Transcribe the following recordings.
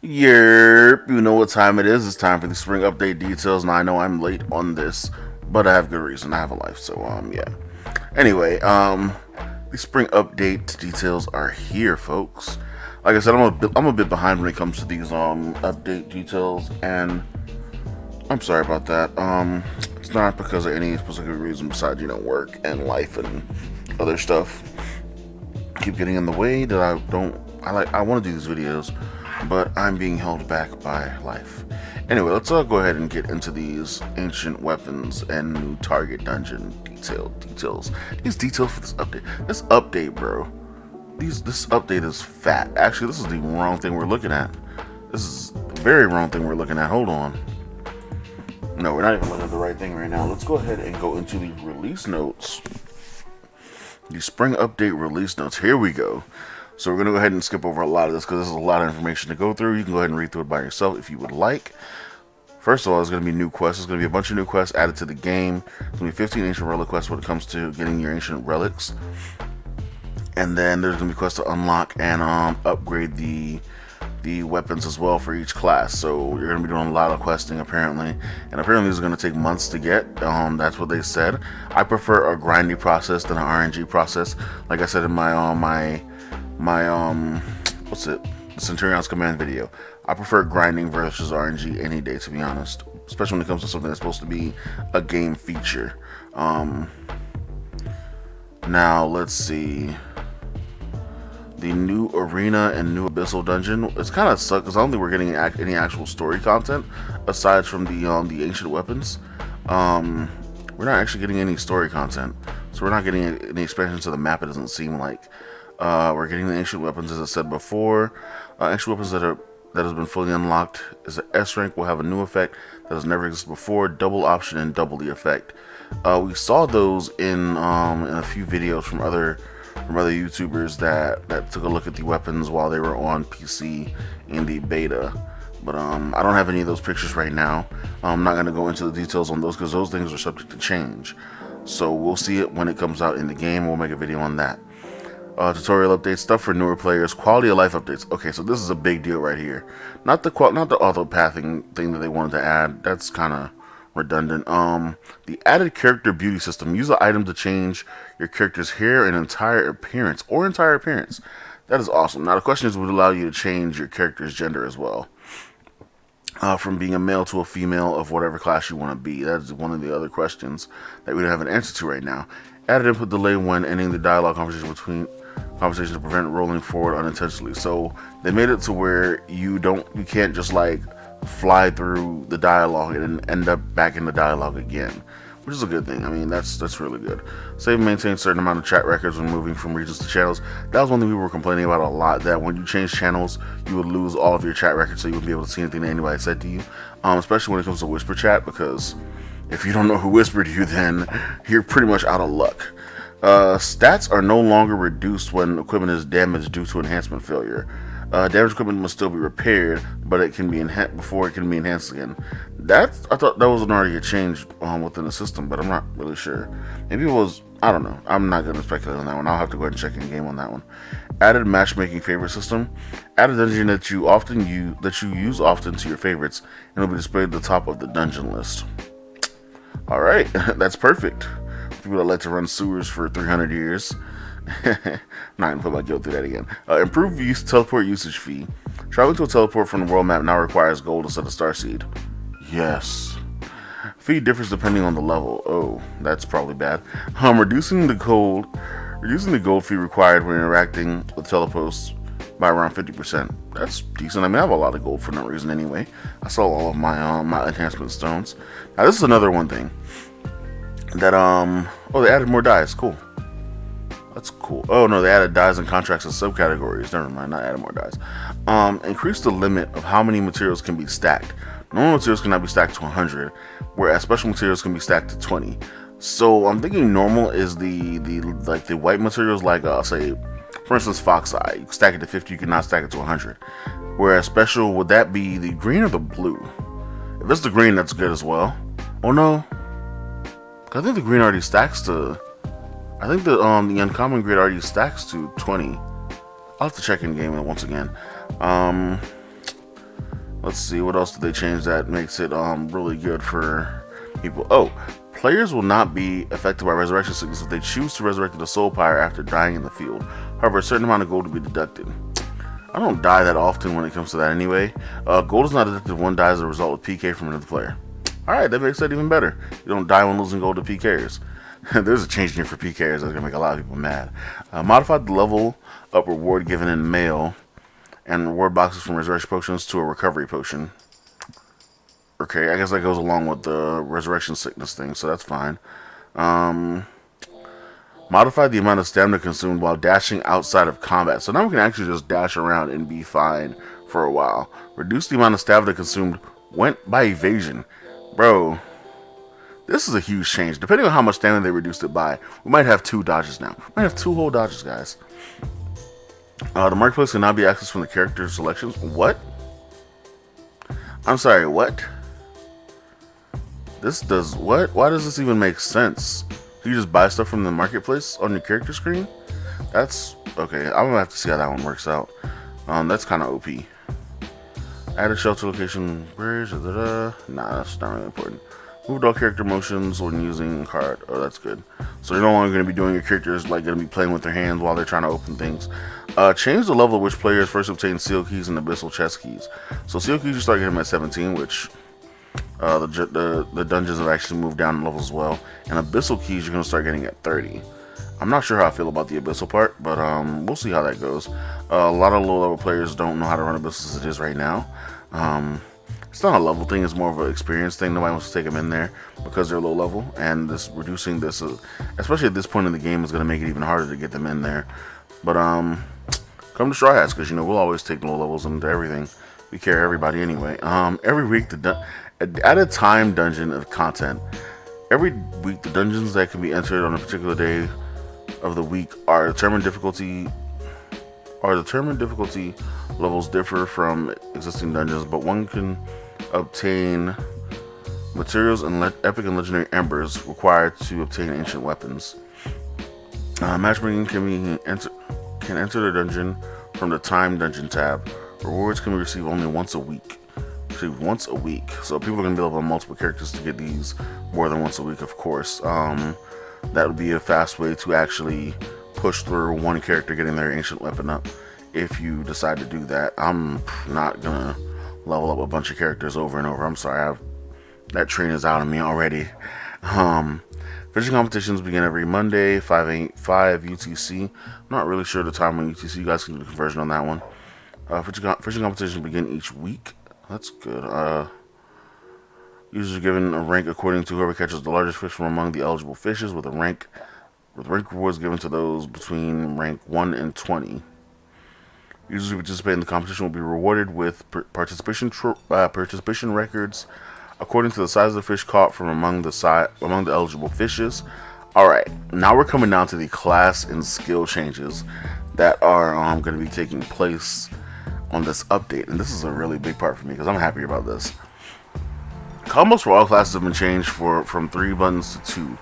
Yerp, you know what time it is. It's time for the spring update details, and I know I'm late on this, but I have good reason. I have a life, so yeah. Anyway, the spring update details are here, folks. Like I said, I'm a bit behind when it comes to these update details, and I'm sorry about that. It's not because of any specific reason besides work and life and other stuff keep getting in the way that I want to do these videos, but I'm being held back by life. Anyway, let's go ahead and get into these ancient weapons and new target dungeon details. These details for this update. This update, bro. This update is fat. Actually, this is the wrong thing we're looking at. This is the very wrong thing we're looking at. Hold on. No, we're not even looking at the right thing right now. Let's go ahead and go into the release notes. The spring update release notes. Here we go. So we're going to go ahead and skip over a lot of this because this is a lot of information to go through. You can go ahead and read through it by yourself if you would like. First of all, there's going to be new quests. There's going to be a bunch of new quests added to the game. There's going to be 15 ancient relic quests when it comes to getting your ancient relics. And then there's going to be quests to unlock and upgrade the weapons as well for each class. So you're going to be doing a lot of questing apparently, and apparently this is going to take months to get. That's what they said. I prefer a grindy process than an RNG process. Like I said in my what's it, the Centurion's Command video, I prefer grinding versus RNG any day, to be honest, especially when it comes to something that's supposed to be a game feature. Now let's see. The new arena and new Abyssal dungeon. It's kind of sucked because I don't think we're getting any actual story content aside from the ancient weapons. We're not actually getting any story content, so we're not getting any expansion to the map. It doesn't seem like we're getting the ancient weapons, as I said before. Ancient weapons that has been fully unlocked is an S rank will have a new effect that has never existed before. Double option and double the effect. We saw those in a few videos from other YouTubers that took a look at the weapons while they were on PC in the beta. But I don't have any of those pictures right now. I'm not going to go into the details on those because those things are subject to change. So we'll see it when it comes out in the game. We'll make a video on that. Tutorial updates, stuff for newer players, quality of life updates. Okay, so this is a big deal right here. Not the auto pathing thing that they wanted to add. That's kind of redundant. The added character beauty system. Use the item to change your character's hair and entire appearance. That is awesome. Now the question is, would it allow you to change your character's gender as well, from being a male to a female of whatever class you want to be? That is one of the other questions that we don't have an answer to right now. Added input delay when ending the dialogue conversation between conversations to prevent rolling forward unintentionally. So they made it to where you can't just like fly through the dialogue and end up back in the dialogue again, which is a good thing. I mean, that's really good. Save and maintain a certain amount of chat records when moving from regions to channels. That was one thing people were complaining about a lot, that when you change channels, you would lose all of your chat records, so you wouldn't be able to see anything that anybody said to you, especially when it comes to whisper chat, because if you don't know who whispered to you, then you're pretty much out of luck. Stats are no longer reduced when equipment is damaged due to enhancement failure. Damaged equipment must still be repaired, but it can be enhanced before it can be enhanced again. I thought that was already a change within the system, but I'm not really sure. Maybe it was. I don't know. I'm not going to speculate on that one. I'll have to go ahead and check in game on that one. Added matchmaking favorite system. Added dungeon that you use often to your favorites, and it'll be displayed at the top of the dungeon list. All right, that's perfect. People that like to run sewers for 300 years. I'm not gonna put my guilt through that again. Improved teleport usage fee. Traveling to a teleport from the world map now requires gold instead of starseed. Yes. Fee differs depending on the level. Oh, that's probably bad. Reducing the gold fee required when interacting with teleports by around 50%. That's decent. I mean, I have a lot of gold for no reason anyway. I sold all of my my enhancement stones. Now this is another one thing that oh, they added more dice. Cool. That's cool. Oh no, they added dies and contracts as subcategories. Never mind, not added more dies. Increase the limit of how many materials can be stacked. Normal materials cannot be stacked to 100, whereas special materials can be stacked to 20. So I'm thinking normal is the white materials, like say for instance fox eye. You can stack it to 50, you cannot stack it to 100. Whereas special, would that be the green or the blue? If it's the green, that's good as well. Oh no, I think the green already stacks to. I think the uncommon grade already stacks to 20. I'll have to check in game once again. Let's see, what else did they change that makes it really good for people? Oh, players will not be affected by resurrection sickness if they choose to resurrect the soul pyre after dying in the field. However, a certain amount of gold will be deducted. I don't die that often when it comes to that anyway. Gold is not deducted if one dies as a result of PK from another player. Alright, that makes that even better. You don't die when losing gold to PKers. There's a change here for PKers that's going to make a lot of people mad. Modified the level up reward given in mail and reward boxes from resurrection potions to a recovery potion. Okay, I guess that goes along with the resurrection sickness thing, so that's fine. Modify the amount of stamina consumed while dashing outside of combat. So now we can actually just dash around and be fine for a while. Reduce the amount of stamina consumed went by evasion. Bro, this is a huge change. Depending on how much stamina they reduced it by, we might have 2 dodges now. We might have 2 whole dodges, guys. The marketplace can now be accessed from the character selections. What? I'm sorry, what? This does what? Why does this even make sense? You just buy stuff from the marketplace on your character screen? That's okay. I'm gonna have to see how that one works out. That's kind of OP. Add a shelter location bridge. Nah, that's not really important. Moved all character motions when using a card. Oh, that's good. So you're no longer going to be doing your characters like going to be playing with their hands while they're trying to open things. Change the level at which players first obtain seal keys and abyssal chest keys. So seal keys you start getting them at 17, which the dungeons have actually moved down in levels as well. And abyssal keys you're going to start getting at 30. I'm not sure how I feel about the abyssal part, but we'll see how that goes. A lot of low level players don't know how to run abyssals as it is right now. It's not a level thing, it's more of an experience thing. Nobody wants to take them in there because they're low level, and this reducing this, especially at this point in the game, is going to make it even harder to get them in there. But come to Straw Hats, because you know we'll always take low levels into everything. We carry everybody anyway. Every week, at a time dungeon of content, every week the dungeons that can be entered on a particular day of the week are determined difficulty. Levels differ from existing dungeons, but one can obtain materials and epic and legendary embers required to obtain ancient weapons. Matchmaking can enter the dungeon from the time dungeon tab. Rewards can be received only once a week. So people are going to be able to have multiple characters to get these more than once a week, of course. That would be a fast way to actually push through one character getting their ancient weapon up. If you decide to do that, I'm not gonna level up a bunch of characters over and over. I'm sorry, that train is out of me already. Fishing competitions begin every Monday, 5 UTC. I'm not really sure the time on UTC. You guys can do the conversion on that one. Fishing competitions begin each week. That's good. Users are given a rank according to whoever catches the largest fish from among the eligible fishes, with rank rewards given to those between rank 1 and 20. Users who participate in the competition will be rewarded with participation records according to the size of the fish caught from among the eligible fishes. Alright, now we're coming down to the class and skill changes that are going to be taking place on this update. And this is a really big part for me because I'm happy about this. Combos for all classes have been changed from 3 buttons to 2.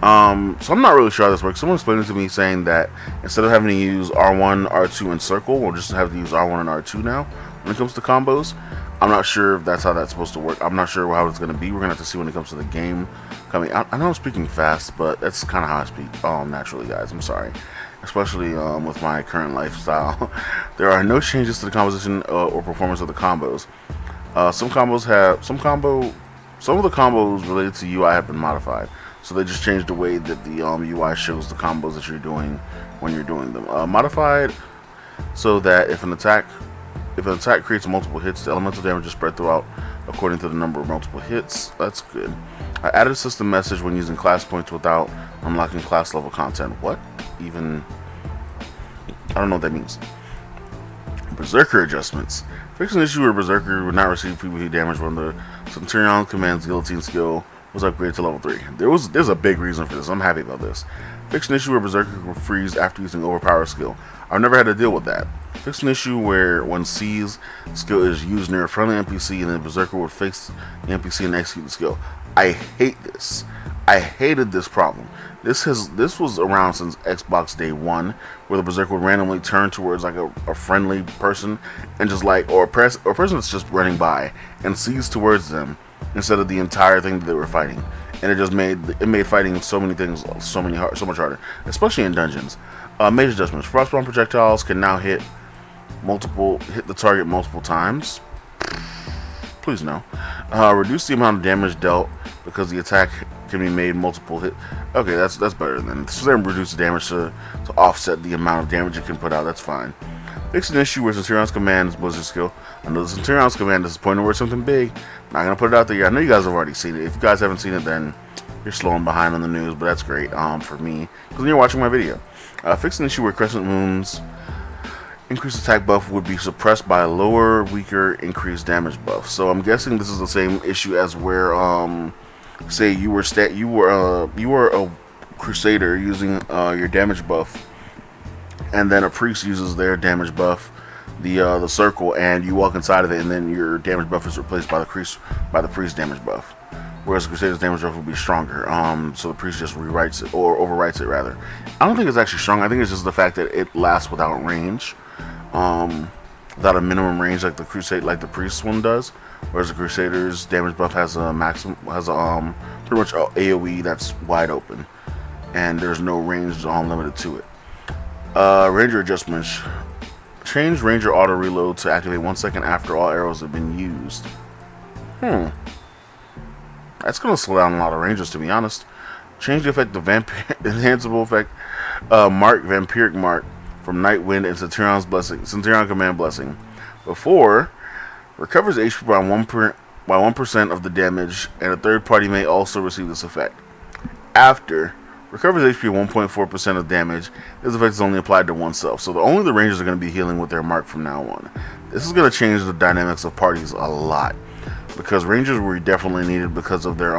So I'm not really sure how this works. Someone explained it to me saying that instead of having to use R1, R2, and circle, we'll just have to use R1 and R2 now when it comes to combos. I'm not sure if that's how that's supposed to work. I'm not sure how it's going to be. We're going to have to see when it comes to the game coming out. I know I'm speaking fast, but that's kind of how I speak naturally, guys. I'm sorry. Especially with my current lifestyle. There are no changes to the composition or performance of the combos. Some of the combos related to UI have been modified. So they just changed the way that the UI shows the combos that you're doing when you're doing them. Modified so that if an attack creates multiple hits, the elemental damage is spread throughout according to the number of multiple hits. That's good. I added a system message when using class points without unlocking class level content. What? Even? I don't know what that means. Berserker adjustments. Fix an issue where Berserker would not receive PvP damage when the Centurion Command's Guillotine skill was upgraded to level 3. There's a big reason for this. I'm happy about this. Fix an issue where Berserker will freeze after using overpower skill. I've never had to deal with that. Fix an issue where when C's skill is used near a friendly NPC and then Berserker would face the NPC and execute the skill. I hate this. I hated this problem. This was around since Xbox Day One, where the berserker would randomly turn towards like a friendly person and just like or a person that's just running by and sees towards them instead of the entire thing that they were fighting, and it made fighting so much harder, especially in dungeons. Major adjustments: frostbound projectiles can now hit the target multiple times. Please no. Reduce the amount of damage dealt because the attack can be made multiple hit. Okay, that's better than. So then reduce the damage to offset the amount of damage it can put out. That's fine. Fix an issue where Centurion's command is Blizzard skill. I know the Centurion's command is pointing towards something big. I'm not gonna put it out there. I know you guys have already seen it. If you guys haven't seen it, then you're slowing behind on the news, but that's great for me because you're watching my video. Fix an issue where Crescent Moon's increased attack buff would be suppressed by a lower, weaker, increased damage buff. So I'm guessing this is the same issue as where, say you were a Crusader using your damage buff, and then a priest uses their damage buff, the circle, and you walk inside of it, and then your damage buff is replaced by the priest damage buff. Whereas the Crusader's damage buff will be stronger. So the priest just rewrites it or overwrites it rather. I don't think it's actually strong. I think it's just the fact that it lasts without range. Without a minimum range like the priest one does, whereas the Crusader's damage buff has a pretty much AoE that's wide open, and there's no range limited to it. Ranger adjustments: change Ranger auto reload to activate 1 second after all arrows have been used. That's gonna slow down a lot of Rangers, to be honest. Change the effect of enhanceable effect vampiric mark from Nightwind and Centurion Command Blessing. Before, recovers HP by 1% of the damage, and a third party may also receive this effect. After, recovers HP 1.4% of damage. This effect is only applied to oneself, so only the Rangers are going to be healing with their mark from now on. This is going to change the dynamics of parties a lot, because Rangers were definitely needed because of their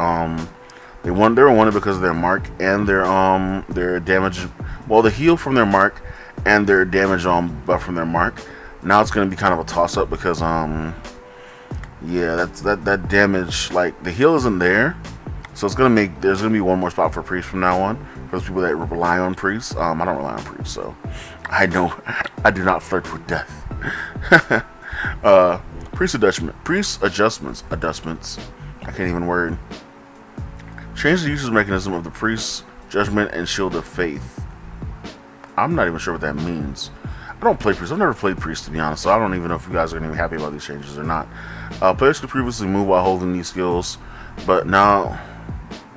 they were wanted because of their mark and their damage. Well, the heal from their mark and their damage buff from their mark. Now it's going to be kind of a toss up because yeah, that damage, like the heal isn't there, so there's going to be one more spot for priest from now on for those people that rely on priests. I don't rely on priests, so I do not flirt with death. Priest adjustments. I can't even word. Change the usage mechanism of the priest's judgment and shield of faith. I'm not even sure what that means. I don't play priest. I've never played priest, to be honest, so I don't even know if you guys are going to be happy about these changes or not. Players could previously move while holding these skills, but now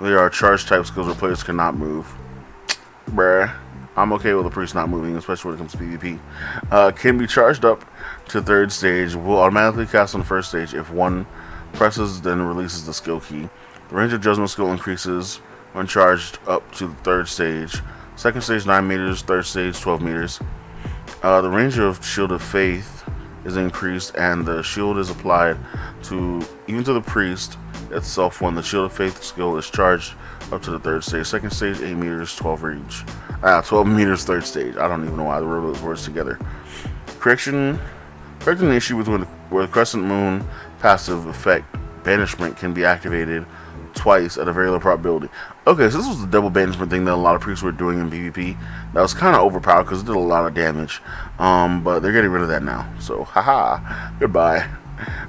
there are charge type skills where players cannot move. Bruh. I'm okay with the priest not moving, especially when it comes to PvP. Can be charged up to third stage. Will automatically cast on first stage. If one presses, then releases the skill key. The range of judgment skill increases when charged up to the third stage. Second stage 9 meters, third stage 12 meters. The range of shield of faith is increased, and the shield is applied even to the priest itself when the shield of faith skill is charged up to the third stage. Second stage 8 meters, 12 range. 12 meters third stage. I don't even know why I wrote those words together. Correcting the issue with where the Crescent Moon passive effect banishment can be activated twice at a very low probability. Okay, so this was the double banishment thing that a lot of priests were doing in PvP. That was kind of overpowered because it did a lot of damage. But they're getting rid of that now. So, haha, goodbye.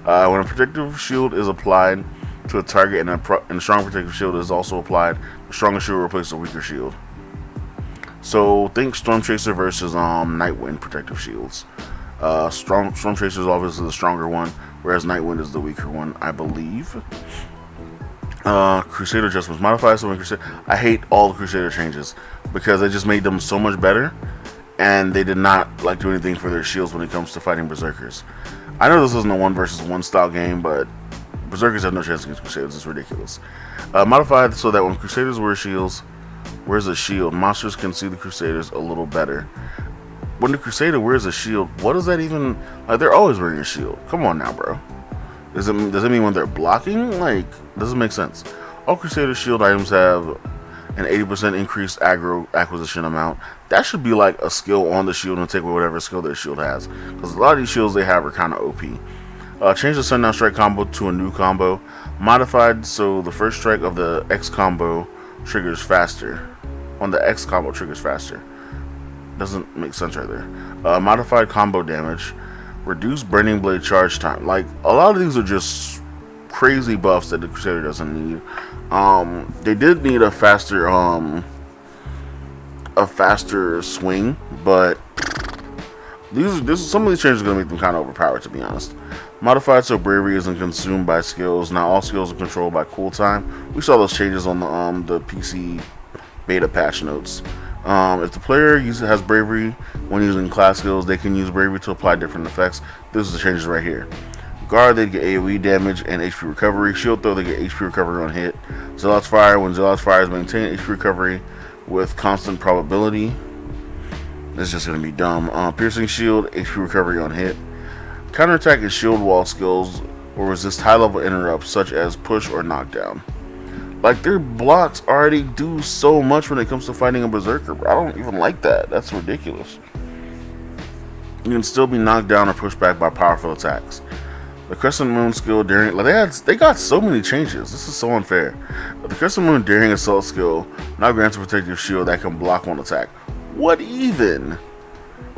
When a protective shield is applied to a target and a strong protective shield is also applied, the stronger shield will replace the weaker shield. So think Storm Chaser versus Nightwind protective shields. Storm Chaser is obviously the stronger one, whereas Nightwind is the weaker one, I believe. Crusader adjustments modified. So when Crusader, I hate all the Crusader changes because they just made them so much better, and they did not do anything for their shields when it comes to fighting berserkers. I know this isn't a 1 versus 1 style game, but berserkers have no chance against Crusaders. It's ridiculous. Modified so that when Crusaders wear shields, wears a shield, monsters can see the Crusaders a little better. When the Crusader wears a shield, what does that even... they're always wearing a shield. Come on now, bro. Does it mean when they're blocking? Doesn't make sense. All Crusader shield items have an 80% increased aggro acquisition amount. That should be like a skill on the shield and take away whatever skill their shield has. Because a lot of these shields they have are kind of OP. Change the Sundown Strike combo to a new combo. Modified so the first strike of the X combo triggers faster. On the X combo triggers faster. Doesn't make sense right there. Modified combo damage. Reduced Burning Blade charge time. Like, a lot of these are just crazy buffs that the Crusader doesn't need. They did need a faster swing, but some of these changes are gonna make them kind of overpowered, to be honest. Modified so bravery isn't consumed by skills. Now all skills are controlled by cooltime. We saw those changes on the PC beta patch notes. If the player has bravery when using class skills, they can use bravery to apply different effects. This is the changes right here. Guard, they get AoE damage and HP recovery. Shield throw, they get HP recovery on hit. Zealot's fire, when Zealot's fire is maintained, HP recovery with constant probability. This is just going to be dumb. Piercing shield, HP recovery on hit. Counterattack and shield wall skills will resist high level interrupts such as push or knockdown. Like, their blocks already do so much when it comes to fighting a berserker. I don't even like that. That's ridiculous. You can still be knocked down or pushed back by powerful attacks. The Crescent Moon skill daring, like they got so many changes. This is so unfair. But the Crescent Moon daring assault skill now grants a protective shield that can block one attack. What even?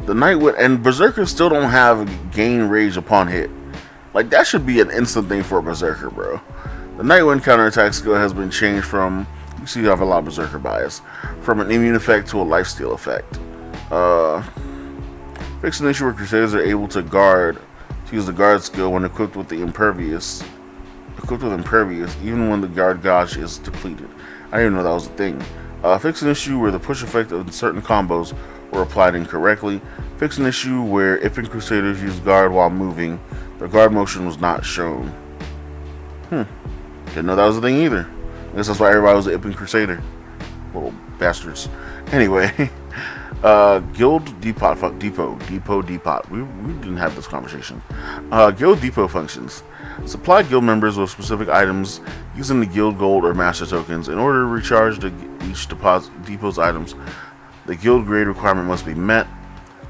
The Nightwind and berserkers still don't have gain rage upon hit. Like, that should be an instant thing for a berserker, bro. The Nightwind counterattack skill has been changed from, you see, you have a lot of berserker bias, from an immune effect to a lifesteal effect. Fixed an issue where Crusaders are able to use the guard skill when equipped with impervious, even when the guard gauge is depleted. I didn't even know that was a thing. Fix an issue where the push effect of certain combos were applied incorrectly. Fix an issue where if Crusaders use guard while moving, the guard motion was not shown. Didn't know that was a thing either. I guess that's why everybody was an Ipin Crusader. Little bastards. Anyway, Guild Depot. We didn't have this conversation. Guild Depot functions. Supply guild members with specific items using the guild gold or master tokens. In order to recharge each depot's items, the guild grade requirement must be met.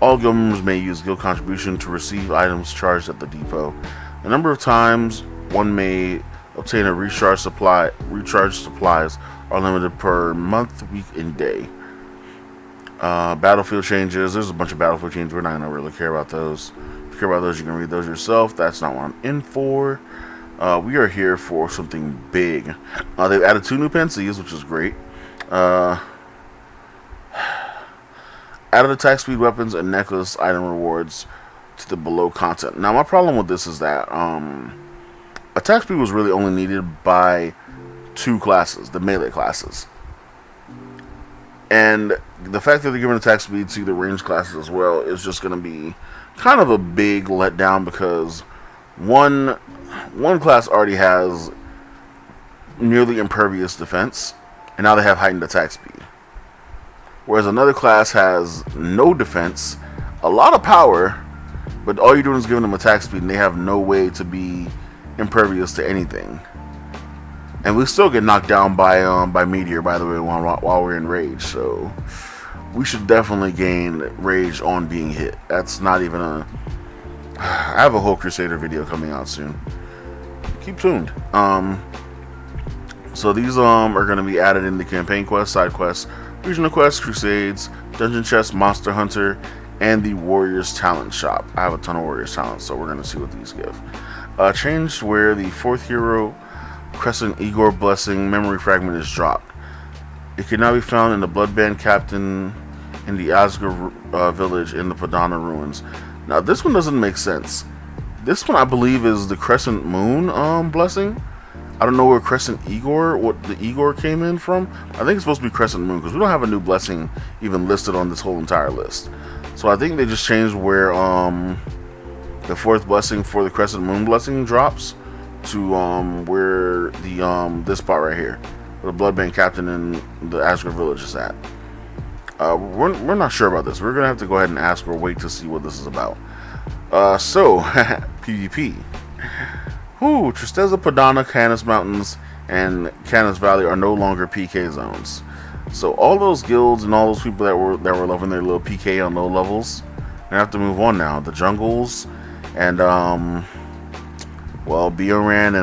All guild members may use guild contribution to receive items charged at the depot. The number of times one may obtain a recharge supplies are limited per month, week, and day. Battlefield changes. There's a bunch of battlefield changes. We're not going to really care about those. If you care about those, you can read those yourself. That's not what I'm in for. We are here for something big. They've added 2 new pensies, which is great. Added attack speed weapons and necklace item rewards to the below content. Now, my problem with this is that attack speed was really only needed by 2 classes, the melee classes. And the fact that they're giving attack speed to the range classes as well is just going to be kind of a big letdown, because one class already has nearly impervious defense, and now they have heightened attack speed. Whereas another class has no defense, a lot of power, but all you're doing is giving them attack speed, and they have no way to be impervious to anything. And we still get knocked down by meteor, by the way, while we're in rage. So we should definitely gain rage on being hit. That's not even a... I have a whole Crusader video coming out soon. Keep tuned. So these are going to be added in the campaign quests, side quests, regional quests, crusades, dungeon chest, monster hunter, and the warriors talent shop. I have a ton of warriors talent, so we're going to see what these give. Changed where the 4th hero Crescent Igor Blessing memory fragment is dropped. It can now be found in the Bloodband Captain in the Asgard village in the Padana ruins. Now this one doesn't make sense. This one I believe is the Crescent Moon blessing. I don't know where Crescent Igor, what the Igor came in from. I think it's supposed to be Crescent Moon, because we don't have a new blessing even listed on this whole entire list. So I think they just changed where the 4th blessing for the Crescent Moon blessing drops to where the this part right here, where the Bloodband Captain in the Asgard village is at. We're not sure about this. We're gonna have to go ahead and ask or wait to see what this is about. So PvP. Tristeza, Padana, Canis Mountains, and Canis Valley are no longer PK zones. So all those guilds and all those people that were loving their little PK on low levels, they have to move on now. The jungles and Bioran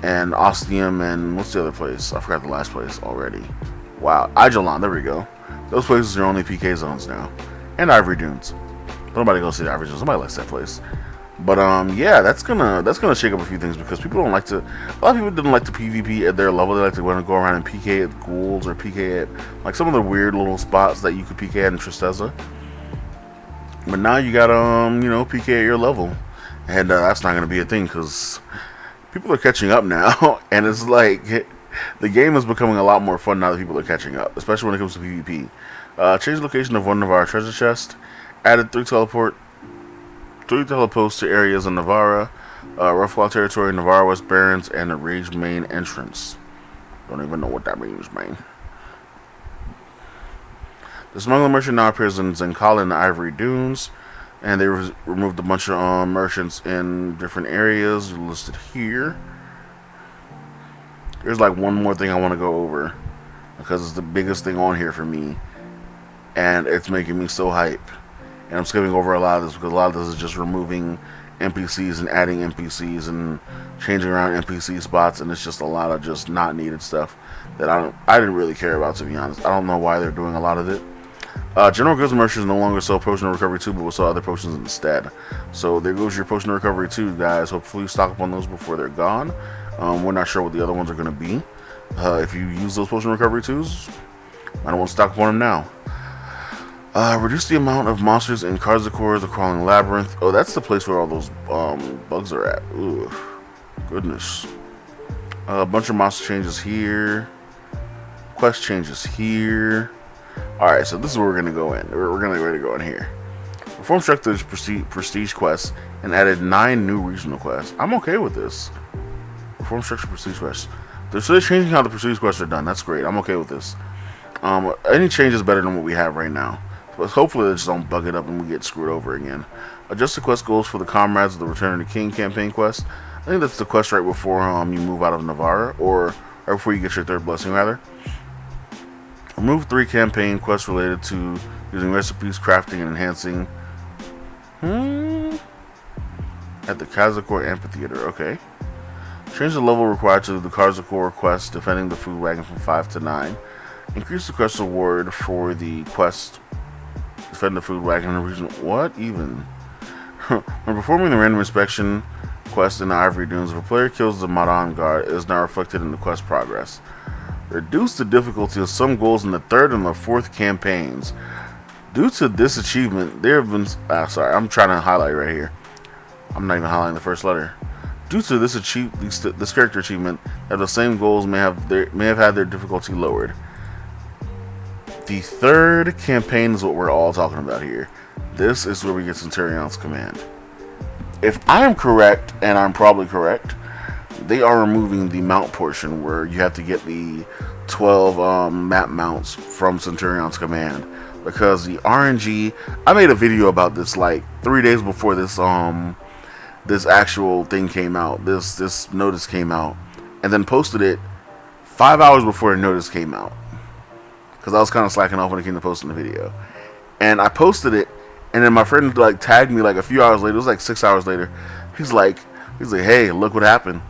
and Ostium, and what's the other place? I forgot the last place already. Wow, Ajalon, there we go. Those places are only PK zones now. And Ivory Dunes. But nobody goes to the Ivory Dunes. Nobody likes that place. But yeah, that's gonna shake up a few things because people don't like to. A lot of people didn't like to PvP at their level. They like to go around and PK at ghouls or PK at like some of the weird little spots that you could PK at in Tristeza. But now you got PK at your level, and that's not gonna be a thing because people are catching up now, and it's like the game is becoming a lot more fun now that people are catching up, especially when it comes to PvP. Change the location of one of our treasure chests. Added 3 teleports to areas in Navarra, Rufflaw territory, Navarra West Barrens, and the Rage main entrance. Don't even know what that means, man. The smuggler merchant now appears in Zenkala in the Ivory Dunes, and they removed a bunch of merchants in different areas listed here. There's like one more thing I want to go over because it's the biggest thing on here for me, and it's making me so hype. And I'm skipping over a lot of this because a lot of this is just removing NPCs and adding NPCs and changing around NPC spots, and it's just a lot of just not needed stuff that I didn't really care about, to be honest. I don't know why they're doing a lot of it. General Goods Merchants no longer sell Potion of Recovery 2, but will sell other potions instead. So there goes your Potion of Recovery 2, guys. Hopefully you stock up on those before they're gone. We're not sure what the other ones are going to be. If you use those Potion of Recovery 2s, I don't want to stock up on them now. Reduce the amount of monsters in Karzakor, the Crawling Labyrinth. Oh, that's the place where all those bugs are at. Ooh, goodness. A bunch of monster changes here. Quest changes here. Alright, so this is where we're going to go in. We're going to go in here. Perform Structure's prestige quests and added 9 new regional quests. I'm okay with this. Perform Structure prestige quests. So they're changing how the prestige quests are done. That's great. I'm okay with this. Any change is better than what we have right now. But hopefully they just don't bug it up and we get screwed over again. Adjust the quest goals for the Comrades of the Return of the King campaign quest. I think that's the quest right before you move out of Navarra, or right before you get your 3rd blessing, rather. Remove 3 campaign quests related to using recipes, crafting, and enhancing. At the Karzakor Amphitheater, okay. Change the level required to the Karzakor quest, defending the food wagon from 5 to 9. Increase the quest reward for the quest defend the food wagon in the region. What even? When performing the random inspection quest in the Ivory Dunes, if a player kills the Madame Guard, it is now reflected in the quest progress. Reduce the difficulty of some goals in the 3rd and the 4th campaigns. Due to this achievement, there have been. Sorry, I'm trying to highlight right here. I'm not even highlighting the first letter. Due to this character achievement, that the same goals may have had their difficulty lowered. The 3rd campaign is what we're all talking about here. This is where we get Centurion's Command. If I am correct, and I'm probably correct, they are removing the mount portion where you have to get the 12 map mounts from Centurion's Command. Because the RNG, I made a video about this like 3 days before this this actual thing came out, this notice came out, and then posted it 5 hours before the notice came out. Because I was kind of slacking off when it came to posting the video. And I posted it, and then my friend like tagged me like a few hours later. It was like 6 hours later. He's like, hey, look what happened.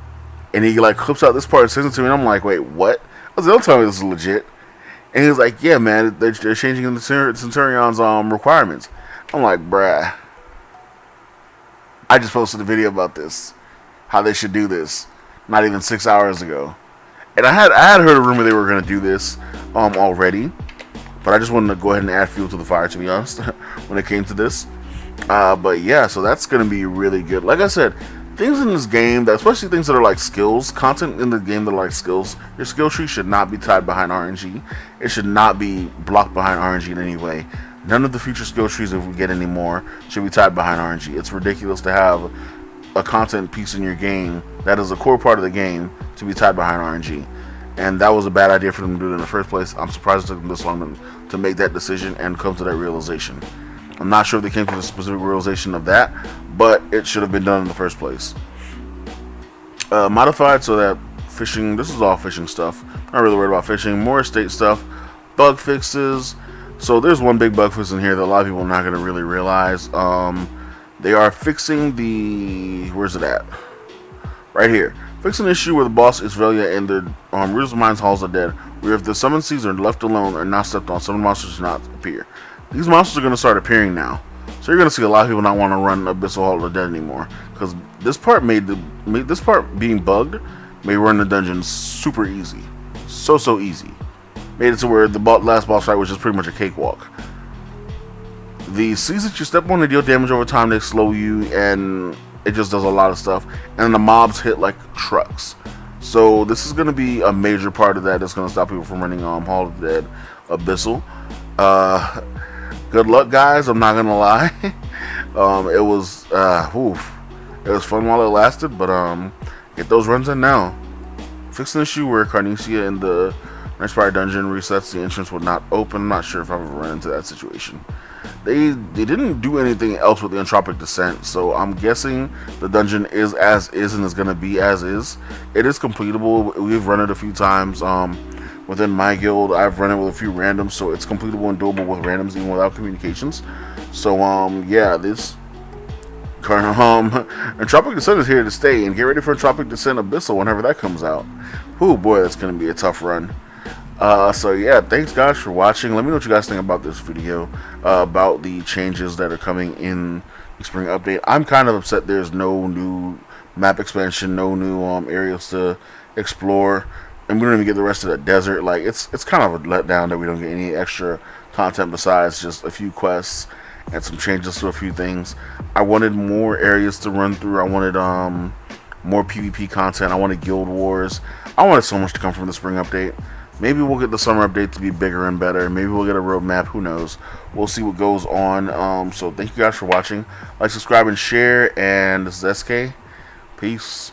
And he like clips out this part and sends it to me, and I'm like, wait, what? I was like, don't tell me this is legit. And he was like, yeah, man, they're changing the Centurion's requirements. I'm like, bruh, I just posted a video about this, how they should do this, not even 6 hours ago. And I had heard a rumor they were going to do this already, but I just wanted to go ahead and add fuel to the fire, to be honest, when it came to this. But yeah, so that's going to be really good. Like I said, things in this game, especially things that are like skills, content in the game that are like skills, your skill tree should not be tied behind RNG. It should not be blocked behind RNG in any way. None of the future skill trees, if we get any more, should be tied behind RNG. It's ridiculous to have a content piece in your game that is a core part of the game to be tied behind RNG. And that was a bad idea for them to do it in the first place. I'm surprised it took them this long to make that decision and come to that realization. I'm not sure if they came to the specific realization of that, but it should have been done in the first place. Modified so that fishing, this is all fishing stuff. Not really worried about fishing. More estate stuff. Bug fixes. So there's one big bug fix in here that a lot of people are not going to really realize. They are fixing the, where's it at? Right here. Fix an issue where the boss Isvelia and the Rulers of Mines halls are dead, where if the summon seeds are left alone or not stepped on, some monsters do not appear. These monsters are going to start appearing now. So you're going to see a lot of people not want to run Abyssal Hall of the Dead anymore, because this part made this part being bugged made running the dungeon super easy. So easy. Made it to where the last boss fight was just pretty much a cakewalk. The seeds that you step on, they deal damage over time, they slow you, and it just does a lot of stuff. And the mobs hit like trucks. So this is going to be a major part of that that's going to stop people from running Hall of the Dead Abyssal. Good luck, guys. I'm not going to lie. It was fun while it lasted, but get those runs in now. Fix an issue where Carnesia in the Nightspire dungeon resets, the entrance would not open. I'm not sure if I've ever run into that situation. They didn't do anything else with the Entropic Descent, so I'm guessing the dungeon is as is and is going to be as is. It is completable. We've run it a few times within my guild. I've run it with a few randoms, so it's completable and doable with randoms even without communications. So yeah, this Entropic Descent is here to stay, and get ready for Entropic Descent Abyssal whenever that comes out. Oh boy, that's going to be a tough run. So yeah, thanks guys for watching. Let me know what you guys think about this video, about the changes that are coming in the spring update. I'm kind of upset there's no new map expansion, no new areas to explore, and we don't even get the rest of the desert. Like, it's kind of a letdown that we don't get any extra content besides just a few quests and some changes to a few things. I wanted more areas to run through. I wanted more PvP content. I wanted guild wars. I wanted so much to come from the spring update. Maybe we'll get the summer update to be bigger and better. Maybe we'll get a roadmap. Who knows? We'll see what goes on. So thank you guys for watching. Like, subscribe, and share. And this is SK. Peace.